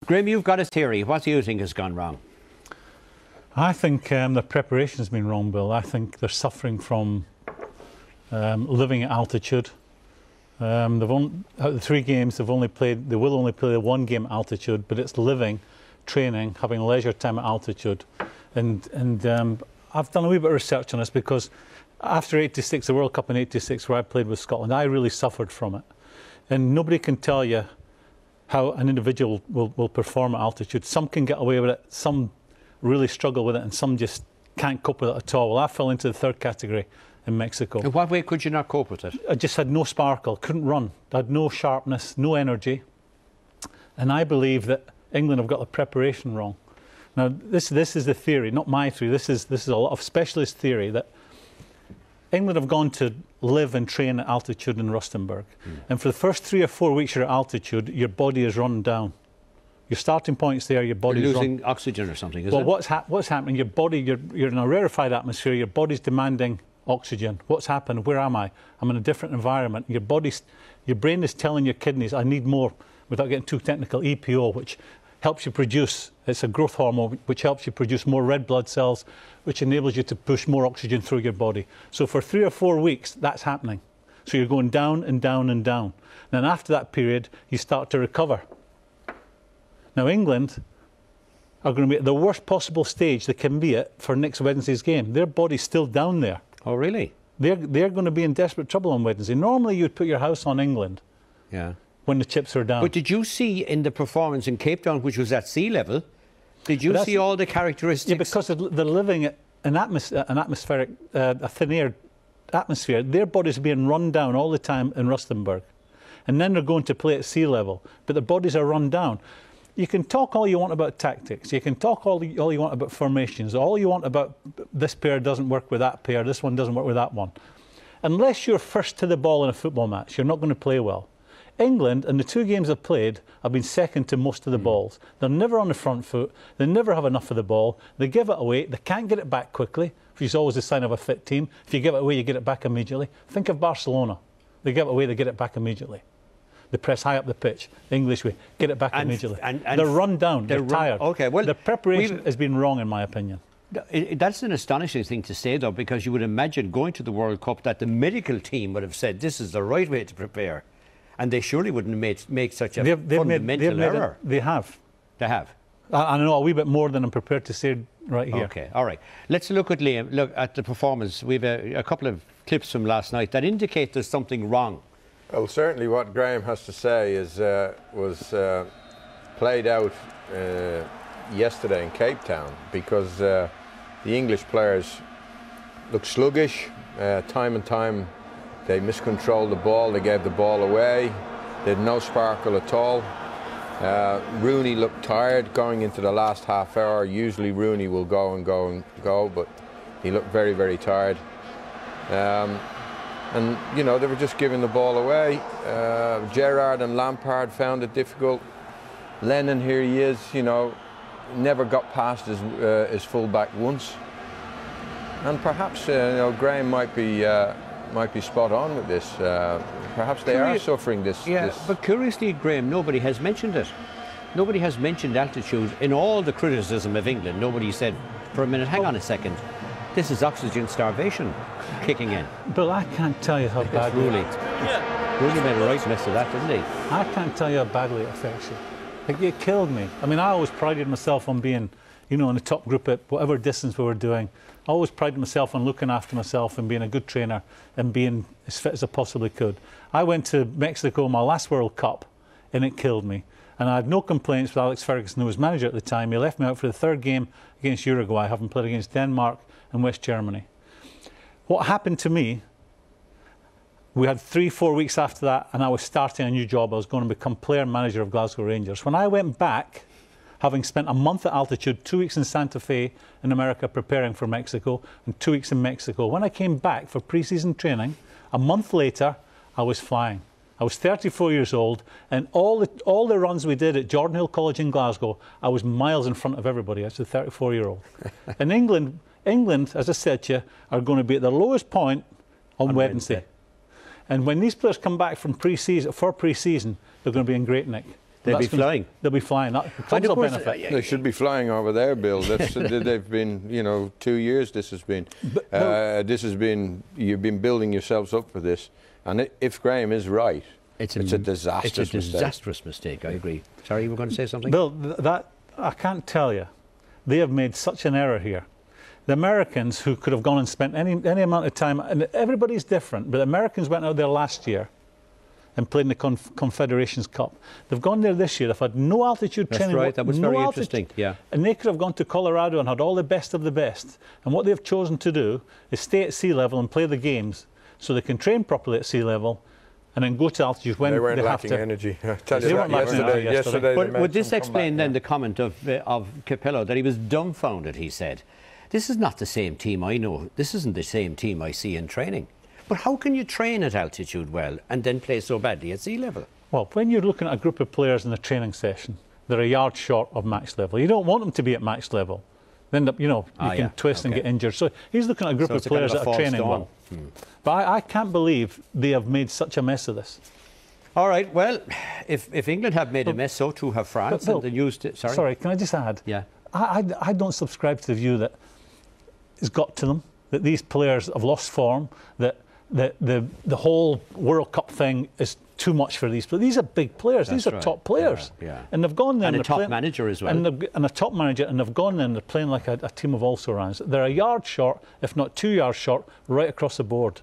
Graeme, you've got a theory. What do you think has gone wrong? I think the preparation has been wrong, Bill. I think they're suffering from living at altitude. Out of the 3 games, they will only play the 1 game at altitude, but it's living, training, having leisure time at altitude. And I've done a wee bit of research on this because after '86, the World Cup in '86, where I played with Scotland, I really suffered from it. And nobody can tell you how an individual will perform at altitude. Some can get away with it, some really struggle with it, and some just can't cope with it at all. Well, I fell into the 3rd category in Mexico. In what way could you not cope with it? I just had no sparkle, couldn't run. I had no sharpness, no energy. And I believe that England have got the preparation wrong. Now, this is the theory, not my theory. This is a lot of specialist theory that England have gone to live and train at altitude in Rustenburg. And for the first 3 or 4 weeks you're at altitude, your body is run down. Your starting point's there, your body's losing oxygen or something, is it? Well, what's happening? Your body, you're in a rarefied atmosphere. Your body's demanding oxygen. What's happened? Where am I? I'm in a different environment. Your brain is telling your kidneys, I need more, without getting too technical, EPO, which helps you produce. It's a growth hormone which helps you produce more red blood cells, which enables you to push more oxygen through your body. So for 3 or 4 weeks, that's happening. So you're going down and down and down. And then after that period, you start to recover. Now, England are going to be at the worst possible stage they can be at for next Wednesday's game. Their body's still down there. Oh, really? They're going to be in desperate trouble on Wednesday. Normally, you'd put your house on England when the chips are down. But did you see in the performance in Cape Town, which was at sea level, did you see all the characteristics? Yeah, because they're living at a thin air atmosphere. Their bodies are being run down all the time in Rustenburg. And then they're going to play at sea level. But their bodies are run down. You can talk all you want about tactics. You can talk all you want about formations. All you want about this pair doesn't work with that pair. This one doesn't work with that one. Unless you're first to the ball in a football match, you're not going to play well. England, in the 2 games they've played, have been second to most of the balls. They're never on the front foot. They never have enough of the ball. They give it away. They can't get it back quickly, which is always a sign of a fit team. If you give it away, you get it back immediately. Think of Barcelona. They give it away, they get it back immediately. They press high up the pitch, the English way, get it back immediately. And they're run down, they're tired. Okay, well, the preparation has been wrong, in my opinion. That's an astonishing thing to say, though, because you would imagine going to the World Cup that the medical team would have said this is the right way to prepare. And they surely wouldn't make such a fundamental error. They have. They have. I know a wee bit more than I'm prepared to say right here. Okay, all right. Let's look at Liam, look at the performance. We've a couple of clips from last night that indicate there's something wrong. Well, certainly what Graeme has to say is was played out yesterday in Cape Town, because the English players looked sluggish. Time and time they miscontrolled the ball, they gave the ball away, they had no sparkle at all. Rooney looked tired going into the last half hour. Usually Rooney will go and go and go, but he looked very, very tired. And, you know, they were just giving the ball away. Gerrard and Lampard found it difficult. Lennon, here he is, you know, never got past his full-back once. And perhaps, you know, Graeme might be spot on with this. Perhaps they are suffering this. Yeah, but curiously, Graeme, nobody has mentioned it. Nobody has mentioned altitude. In all the criticism of England, nobody said, for a minute, hang on a second, this is oxygen starvation kicking in. But I can't tell you how badly. Rooney made a right mess of that, didn't he? I can't tell you how badly it affects you. Like, it killed me. I mean, I always prided myself on being, you know, in the top group at whatever distance we were doing. I always prided myself on looking after myself and being a good trainer and being as fit as I possibly could. I went to Mexico, my last World Cup, and it killed me. And I had no complaints with Alex Ferguson, who was manager at the time. He left me out for the 3rd game against Uruguay, having played against Denmark and West Germany. What happened to me, we had 3-4 weeks after that, and I was starting a new job. I was going to become player manager of Glasgow Rangers. When I went back, having spent a month at altitude, 2 weeks in Santa Fe in America preparing for Mexico, and 2 weeks in Mexico, when I came back for pre-season training, a month later, I was flying. I was 34 years old, and all the runs we did at Jordan Hill College in Glasgow, I was miles in front of everybody. I was a 34-year-old. And England, as I said to you, are going to be at the lowest point on Wednesday. And when these players come back from pre-season, they're going to be in great nick. They'll be flying. They'll be flying. The clubs will benefit. They should be flying over there, Bill. They've been, you know, 2 years this has been. You've been building yourselves up for this. And if Graeme is right, it's a disastrous mistake. I agree. Sorry, you were going to say something? Bill, I can't tell you. They have made such an error here. The Americans, who could have gone and spent any amount of time, and everybody's different, but the Americans went out there last year and played in the Confederations Cup. They've gone there this year. They've had no altitude training. That's right. That was very interesting. Yeah. And they could have gone to Colorado and had all the best of the best. And what they've chosen to do is stay at sea level and play the games so they can train properly at sea level and then go to altitude when they weren't lacking have to. energy. I tell you They that weren't lacking yesterday. But would this explain then the comment of Capello that he was dumbfounded? He said, "This is not the same team I know. This isn't the same team I see in training." But how can you train at altitude well and then play so badly at sea level? Well, when you're looking at a group of players in a training session, they're a yard short of max level. You don't want them to be at max level. Then, you know, you can twist and get injured. So he's looking at a group of players that are training well. But I can't believe they have made such a mess of this. All right, well, if England have made a mess, so too have France. Bill, and they used it. Sorry, can I just add? Yeah. I don't subscribe to the view that it's got to them, that these players have lost form, that the whole World Cup thing is too much for these players. These are big players. These are top players. Yeah. And they've gone there. And a top manager as well. And a top manager, and they've gone there and they're playing like a team of also-rans. They're a yard short, if not 2 yards short, right across the board.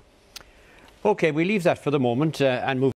OK, we leave that for the moment and move